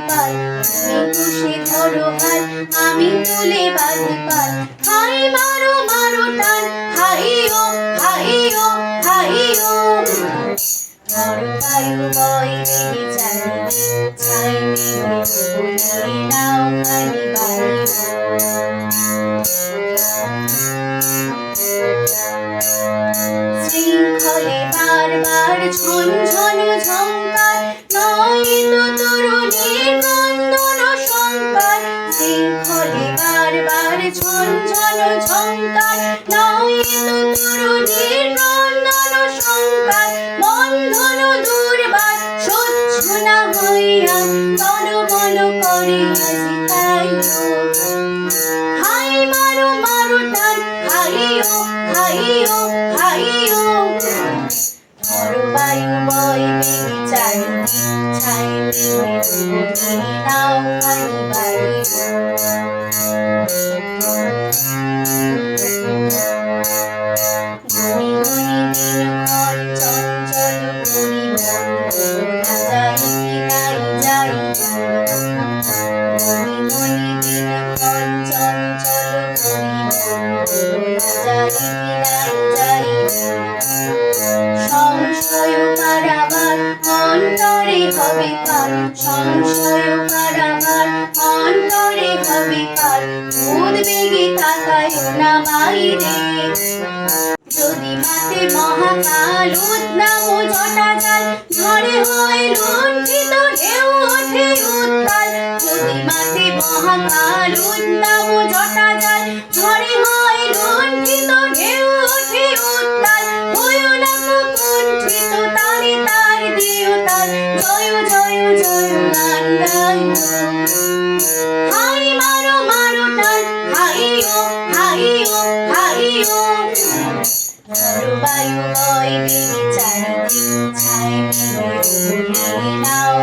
পাল, তুমি খুশি ধরো হাল, আমি তুলে বাঁধি পাল। হাই মারো মারো টান, হাইও হাইও হাইও। ঝড় বায়ু বয় বেগে চারিদিক, ছাই মেঘে বদলে নাও খানি বাড়ি। শৃঙ্খলে বারবার ঝনঝন ঝংকার, নয়তো তরুণীর ক্রন্দন সংকার। শৃঙ্খলে বারবার ঝনঝন ঝংকার, নয়তো তরুণীর ক্রন্দন সংকার। বন্ধন দুর্বার সহ্য না হইয়া টলমল করে আজি তাই। হাই মারো মারো টান, হাইও হাইও হাইও। ঝড় বায়ু বয় বেগে চারিদিক, ছাই মেঘে বদলে নাও খানি বাড়ি। গুনি গুনি দিনক্ষণ চঞ্চল করি মন, না যাই কি নাই যাই। গুনি গুনি দিনক্ষণ চঞ্চল করি মন, না যাই কি নাই যাই। সংশয় কারাবার অন্তরে হবে কাল, সংশয় কারাবার অন্তরে হবে কাল। উদ্বেগে তাকায় না বাইরে, যদি মাতে মহাকাল উদ্দাম জটা জাল। ঝড়ে হয় লুণ্ঠিত ঢেউ ওঠে উত্তাল, যদি মাতে মহাকাল উদ্দাম জটা জাল। ঝড়ে হয় লুণ্ঠিত ঢেউ ওঠে উত্তাল, হইও না কুণ্ঠিত তালে তার দিও তাল। জয় জয় জয় গান গাইও। হাই মারো মারো টান, হাইও হাইও হাইও। ঝড় বায়ু বয় বেগে চারিদিক, ছাই মেঘে বদলে নাও।